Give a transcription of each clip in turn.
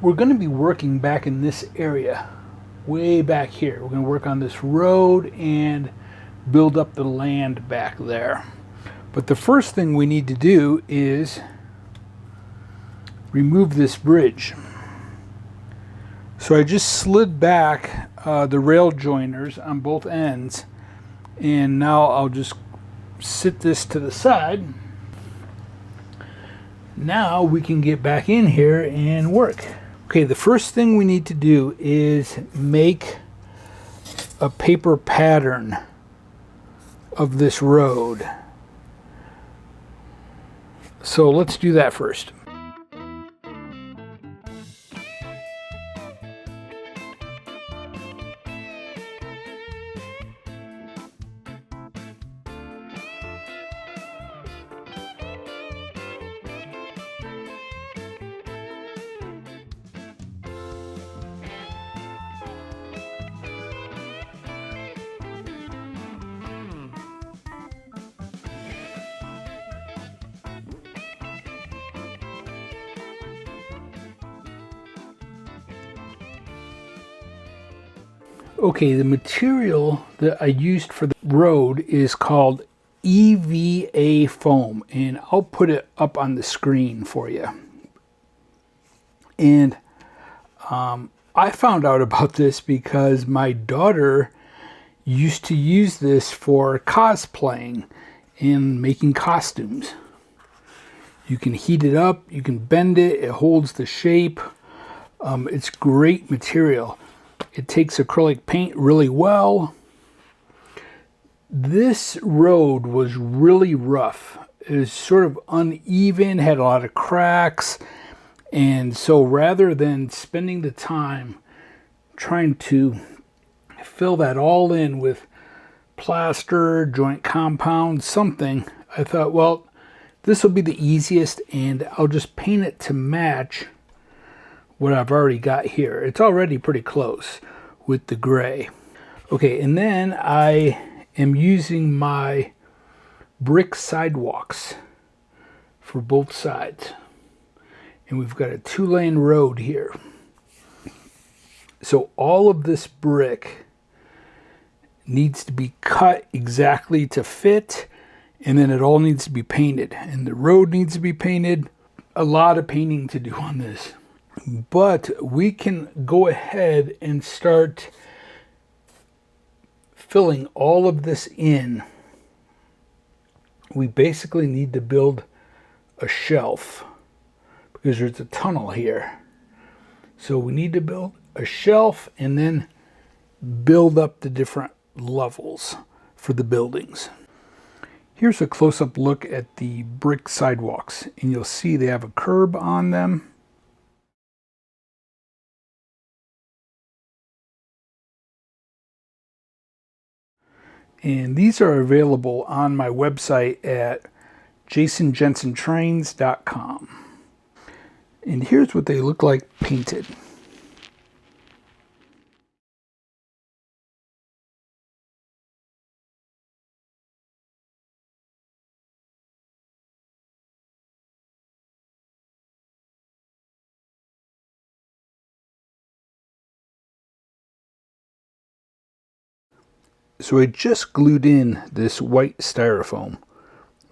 We're going to be working back in this area, way back here. We're going to work on this road and build up the land back there. But the first thing we need to do is remove this bridge. So I just slid back the rail joiners on both ends, and now I'll just sit this to the side. Now we can get back in here and work. Okay, the first thing we need to do is make a paper pattern of this road. So let's do that first. Okay, the material that I used for the road is called EVA foam, and I'll put it up on the screen for you. And I found out about this because my daughter used to use this for cosplaying and making costumes. You can heat it up, you can bend it, it holds the shape. It's great material. It takes acrylic paint really well. This road was really rough. It was sort of uneven, had a lot of cracks. And so rather than spending the time trying to fill that all in with plaster, joint compound, something, I thought, well, this will be the easiest, and I'll just paint it to match what I've already got here. It's already pretty close with the gray. Okay, and then I am using my brick sidewalks for both sides. And we've got a 2-lane road here. So all of this brick needs to be cut exactly to fit, and then it all needs to be painted. And the road needs to be painted. A lot of painting to do on this. But we can go ahead and start filling all of this in. We basically need to build a shelf because there's a tunnel here. So we need to build a shelf and then build up the different levels for the buildings. Here's a close-up look at the brick sidewalks, and you'll see they have a curb on them. And these are available on my website at jasonjensentrains.com. And here's what they look like painted. So I just glued in this white styrofoam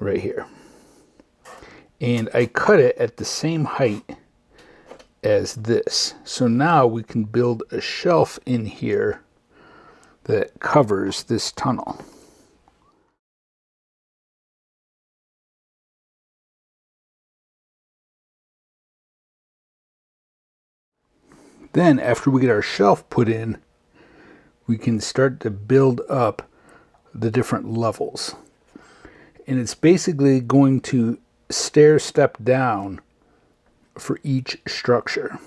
right here. And I cut it at the same height as this. So now we can build a shelf in here that covers this tunnel. Then after we get our shelf put in, we can start to build up the different levels. And it's basically going to stair step down for each structure.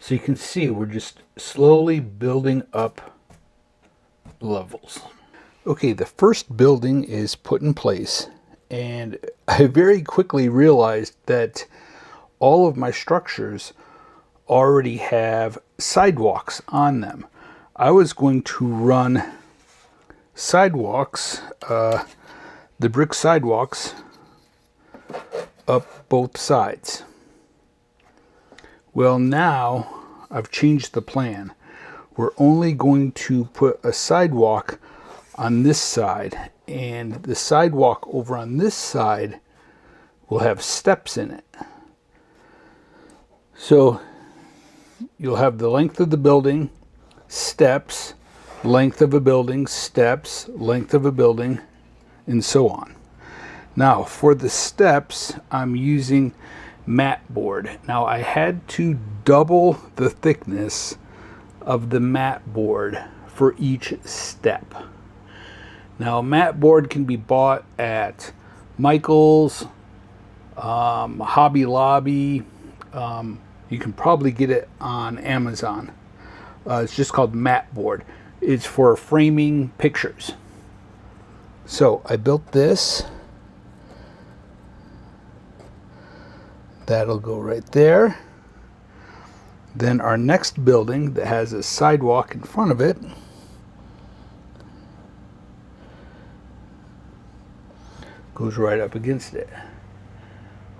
So you can see we're just slowly building up levels. Okay, the first building is put in place, and I very quickly realized that all of my structures already have sidewalks on them. I was going to run sidewalks, the brick sidewalks, up both sides. Well, now I've changed the plan. We're only going to put a sidewalk on this side, and the sidewalk over on this side will have steps in it. So you'll have the length of the building, steps, length of a building, steps, length of a building, and so on. Now for the steps, I'm using mat board. Now I had to double the thickness of the mat board for each step. Now mat board can be bought at Michael's, Hobby Lobby. You can probably get it on Amazon. It's just called mat board. It's for framing pictures. So I built this. That'll go right there. Then our next building that has a sidewalk in front of it goes right up against it.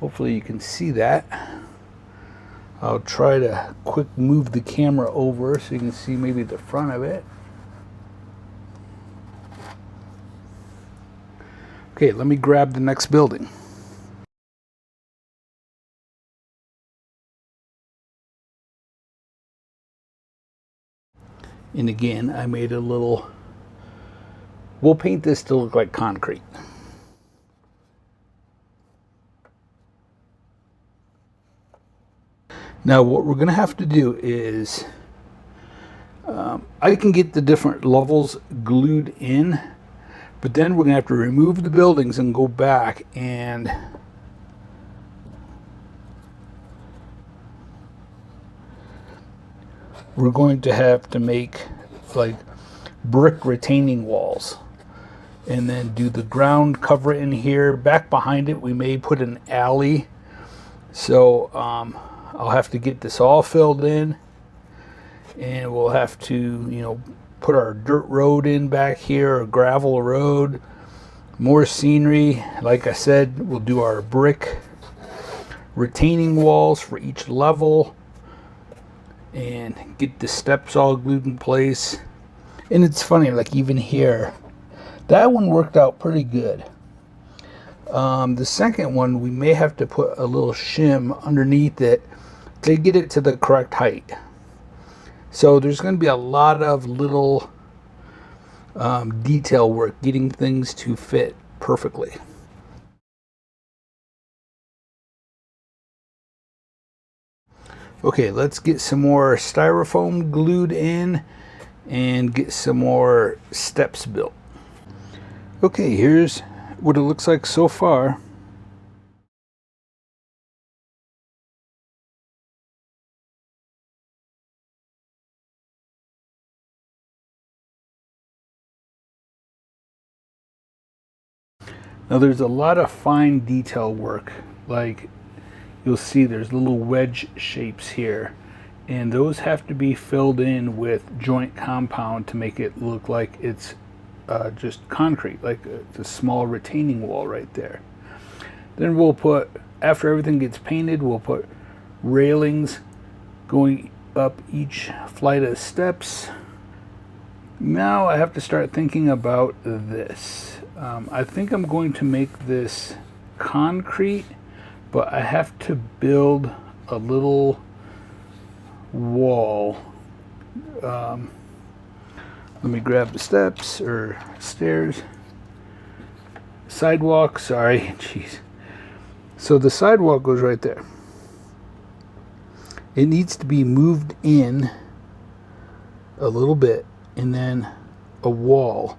Hopefully you can see that. I'll try to quick move the camera over so you can see maybe the front of it. Okay, let me grab the next building. And again, I made a little, we'll paint this to look like concrete. Now what we're going to have to do is, I can get the different levels glued in, but then we're going to have to remove the buildings and go back and we're going to have to make like brick retaining walls and then do the ground, cover it in here. Back behind it we may put an alley, so I'll have to get this all filled in, and we'll have to put our dirt road in back here, or gravel road, more scenery. Like I said, we'll do our brick retaining walls for each level and get the steps all glued in place. And it's funny, like even here, that one worked out pretty good. The second one, we may have to put a little shim underneath it to get it to the correct height. So there's going to be a lot of little detail work, getting things to fit perfectly. Okay, let's get some more styrofoam glued in and get some more steps built. Okay, here's what it looks like so far. Now there's a lot of fine detail work, like you'll see there's little wedge shapes here, and those have to be filled in with joint compound to make it look like it's just concrete, like it's a small retaining wall right there. Then we'll put, after everything gets painted, we'll put railings going up each flight of steps. Now I have to start thinking about this. I think I'm going to make this concrete, but I have to build a little wall. Let me grab the steps or stairs. Sidewalk, sorry, jeez. So the sidewalk goes right there. It needs to be moved in a little bit, and then a wall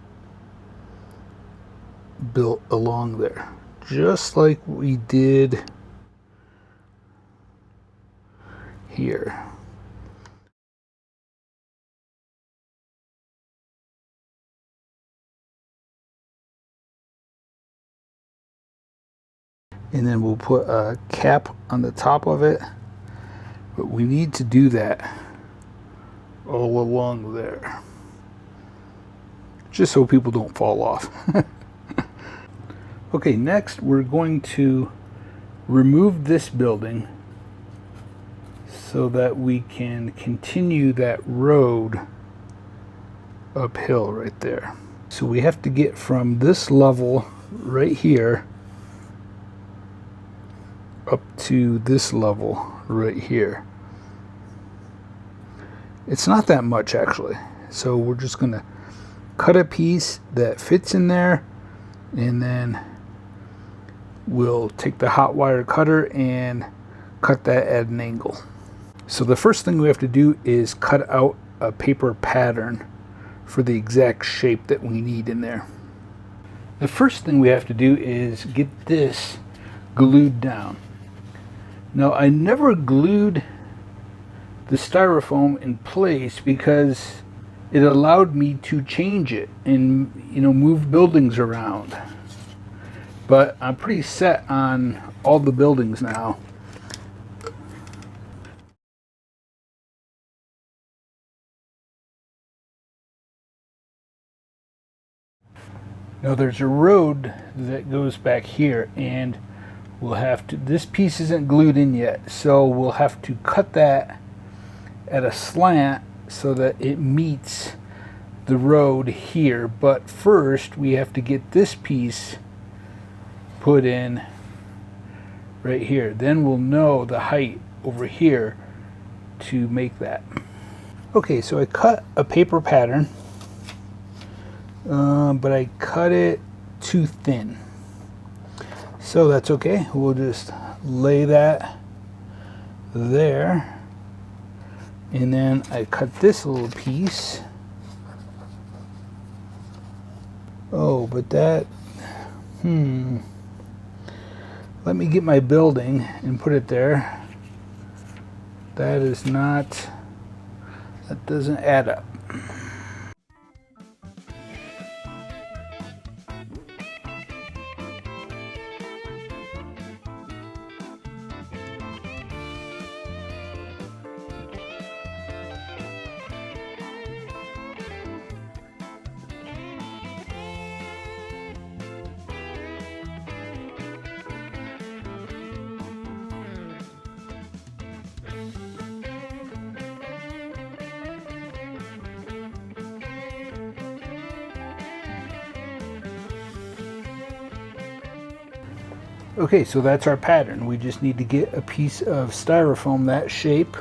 built along there, just like we did here. And then we'll put a cap on the top of it. But we need to do that all along there, just so people don't fall off. Okay, next we're going to remove this building so that we can continue that road uphill right there. So we have to get from this level right here up to this level right here. It's not that much actually. So we're just gonna cut a piece that fits in there, and then we'll take the hot wire cutter and cut that at an angle. So the first thing we have to do is cut out a paper pattern for the exact shape that we need in there. The first thing we have to do is get this glued down. Now, I never glued the styrofoam in place because it allowed me to change it and, move buildings around. But I'm pretty set on all the buildings now. Now there's a road that goes back here, and we'll have to, this piece isn't glued in yet, so we'll have to cut that at a slant so that it meets the road here. But first we have to get this piece put in right here. Then we'll know the height over here to make that. Okay, so I cut a paper pattern, but I cut it too thin. So that's okay. We'll just lay that there. And then I cut this little piece. Oh, but that, let me get my building and put it there. That is not, that doesn't add up. Okay, so that's our pattern. We just need to get a piece of styrofoam that shape,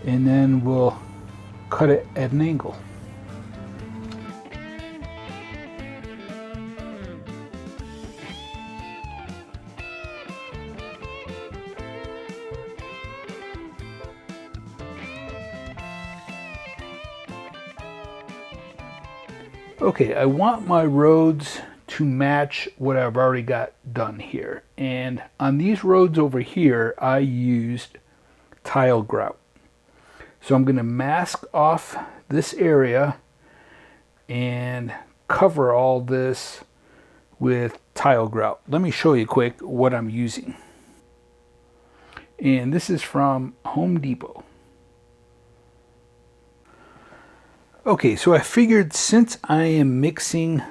and then we'll cut it at an angle. Okay, I want my roads to match what I've already got done here. And on these roads over here, I used tile grout. So I'm going to mask off this area and cover all this with tile grout. Let me show you quick what I'm using. And this is from Home Depot. Okay, so I figured since I am mixing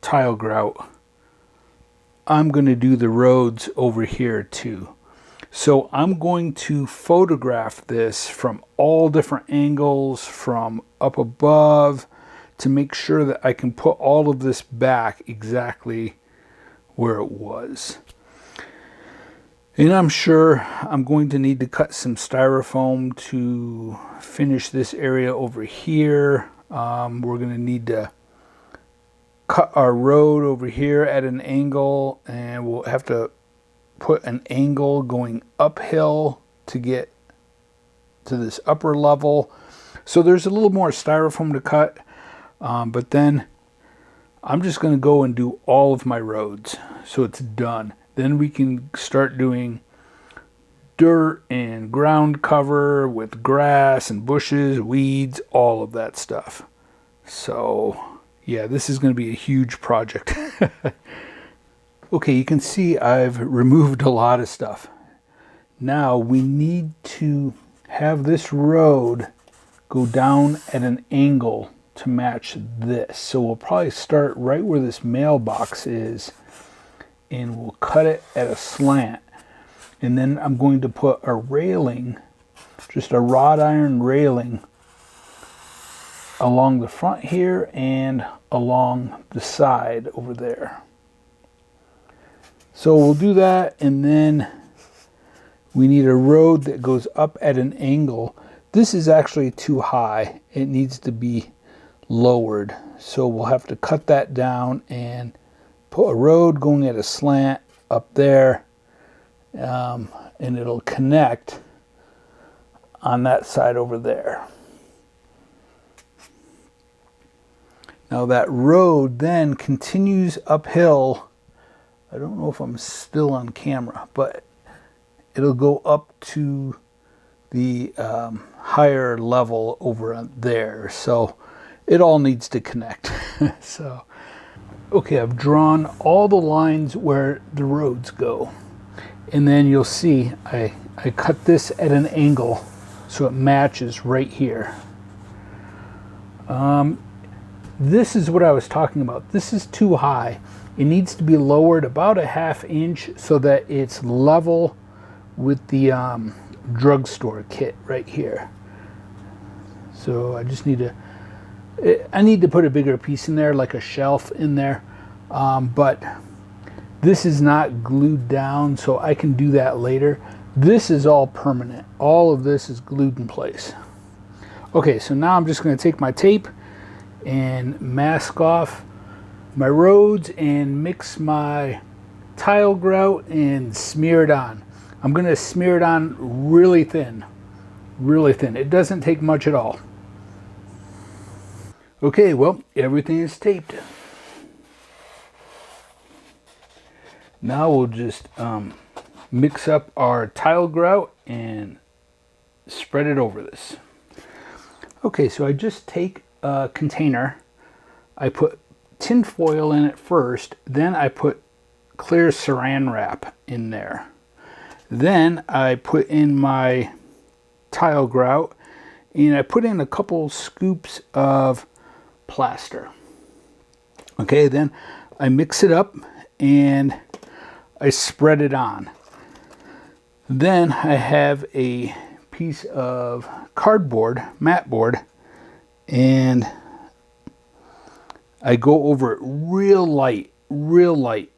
tile grout, I'm going to do the roads over here too. So I'm going to photograph this from all different angles, from up above, to make sure that I can put all of this back exactly where it was. And I'm sure I'm going to need to cut some styrofoam to finish this area over here. We're going to need to cut our road over here at an angle, and we'll have to put an angle going uphill to get to this upper level. So there's a little more styrofoam to cut, but then I'm just going to go and do all of my roads so it's done. Then we can start doing dirt and ground cover with grass and bushes, weeds, all of that stuff. So yeah, this is going to be a huge project. Okay, you can see I've removed a lot of stuff. Now we need to have this road go down at an angle to match this. So we'll probably start right where this mailbox is and we'll cut it at a slant. And then I'm going to put a railing, just a wrought iron railing, along the front here and along the side over there. So we'll do that, and then we need a road that goes up at an angle. This is actually too high. It needs to be lowered. So we'll have to cut that down and put a road going at a slant up there, and it'll connect on that side over there. Now that road then continues uphill. I don't know if I'm still on camera, but it'll go up to the higher level over there. So it all needs to connect. So, okay, I've drawn all the lines where the roads go. And then you'll see I cut this at an angle so it matches right here. This is what I was talking about. This is too high. It needs to be lowered about a ½ inch so that it's level with the drugstore kit right here. So I just need to put a bigger piece in there, like a shelf in there. But this is not glued down, so I can do that later. This is all permanent. All of this is glued in place. Okay, so now I'm just going to take my tape and mask off my roads and mix my tile grout and smear it on. I'm going to smear it on really thin, really thin. It doesn't take much at all. Okay, well, everything is taped. Now we'll just mix up our tile grout and spread it over this. Okay, so I just take a container, I put tin foil in it first, then I put clear saran wrap in there. Then I put in my tile grout and I put in a couple scoops of plaster. Okay, then I mix it up and I spread it on. Then I have a piece of cardboard, mat board, and I go over it real light,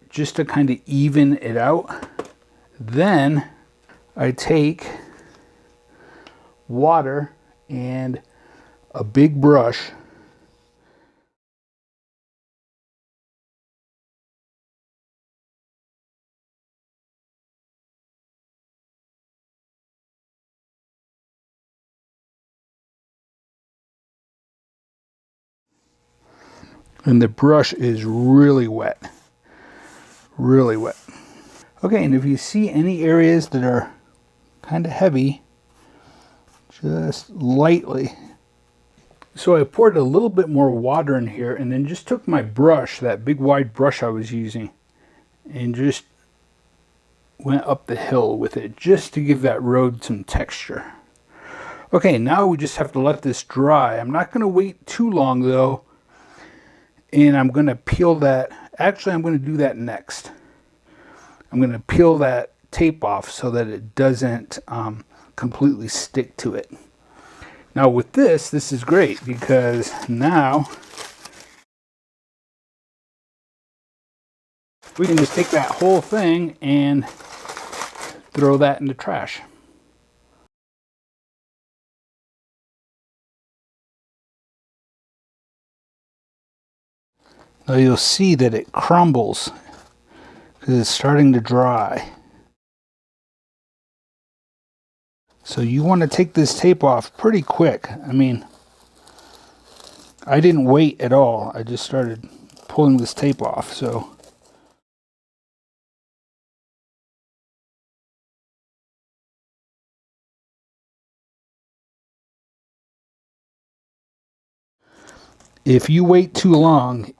just to kind of even it out. Then I take water and a big brush and the brush is really wet. Really wet. Okay, and if you see any areas that are kind of heavy, just lightly. So I poured a little bit more water in here and then just took my brush, that big wide brush I was using, and just went up the hill with it just to give that road some texture. Okay, now we just have to let this dry. I'm not going to wait too long though, and I'm going to peel that. Actually, I'm going to do that next. I'm going to peel that tape off so that it doesn't completely stick to it. Now with this is great because now we can just take that whole thing and throw that in the trash. Now you'll see that it crumbles because it's starting to dry. So you want to take this tape off pretty quick. I mean, I didn't wait at all. I just started pulling this tape off. So if you wait too long,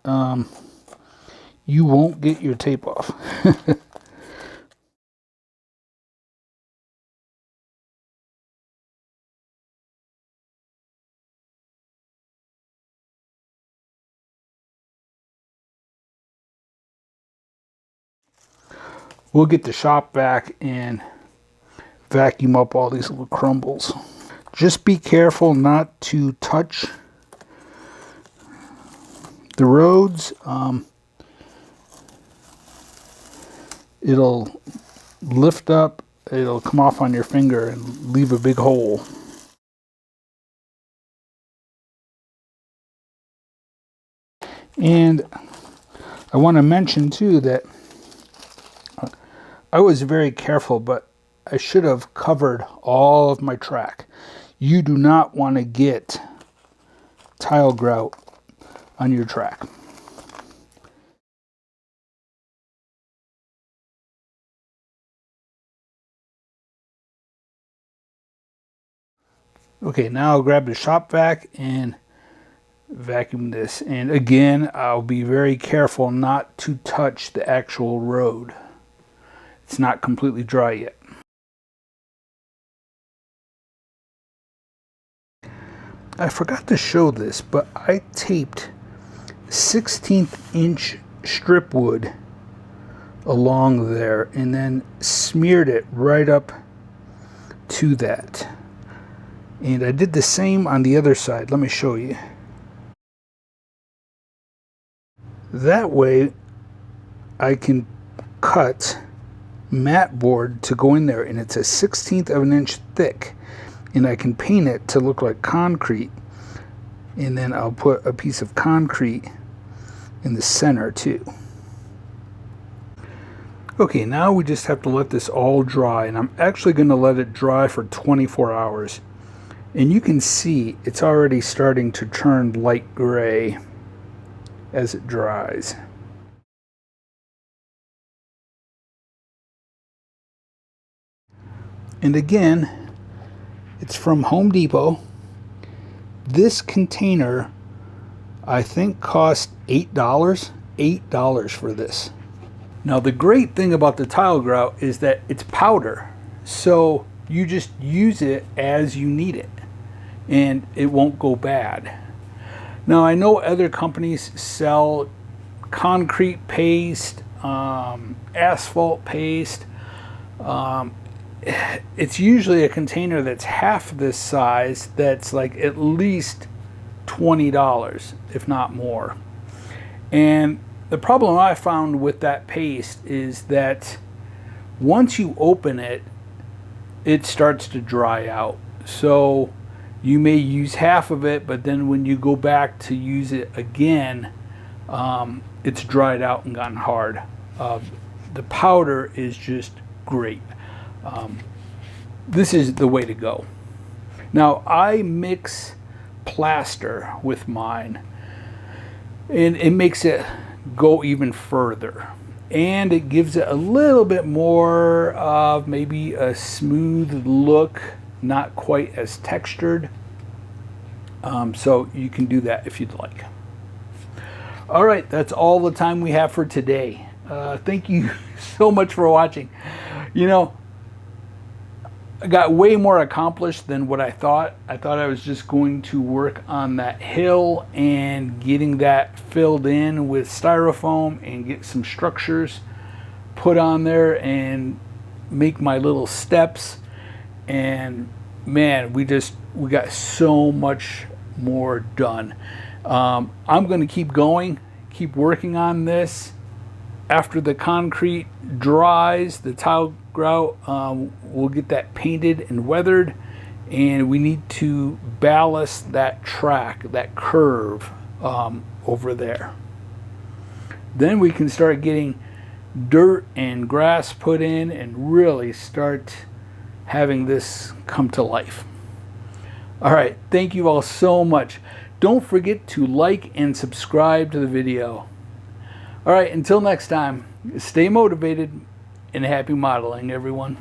you won't get your tape off. We'll get the shop vac and vacuum up all these little crumbles. Just be careful not to touch the roads. It'll lift up, it'll come off on your finger and leave a big hole. And I want to mention too that I was very careful, but I should have covered all of my track. You do not want to get tile grout on your track. Okay, now I'll grab the shop vac and vacuum this. And again, I'll be very careful not to touch the actual road. It's not completely dry yet. I forgot to show this, but I taped 16th inch strip wood along there and then smeared it right up to that. And I did the same on the other side. Let me show you. That way I can cut mat board to go in there, and it's a 1/16 of an inch thick, and I can paint it to look like concrete, and then I'll put a piece of concrete in the center too. Okay, now we just have to let this all dry, and I'm actually going to let it dry for 24 hours. And you can see it's already starting to turn light gray as it dries. And again, it's from Home Depot. This container, I think, cost $8. $8 for this. Now the great thing about the tile grout is that it's powder. So you just use it as you need it, and it won't go bad. Now I know other companies sell concrete paste, asphalt paste. It's usually a container that's half this size that's like at least $20, if not more. And the problem I found with that paste is that once you open it, it starts to dry out. So you may use half of it, but then when you go back to use it again, it's dried out and gotten hard. The powder is just great. This is the way to go. Now I mix plaster with mine, and it makes it go even further, and it gives it a little bit more of maybe a smooth look, not quite as textured. So you can do that if you'd like. All right, that's all the time we have for today. Thank you so much for watching. You know, I got way more accomplished than what I thought. I thought I was just going to work on that hill and getting that filled in with styrofoam and get some structures put on there and make my little steps. And man, we got so much more done. I'm going to keep going, keep working on this. After the concrete dries, the tile grout, we'll get that painted and weathered, and we need to ballast that track, that curve over there. Then we can start getting dirt and grass put in and really start having this come to life. All right, thank you all so much. Don't forget to like and subscribe to the video. All right, until next time, stay motivated and happy modeling, everyone.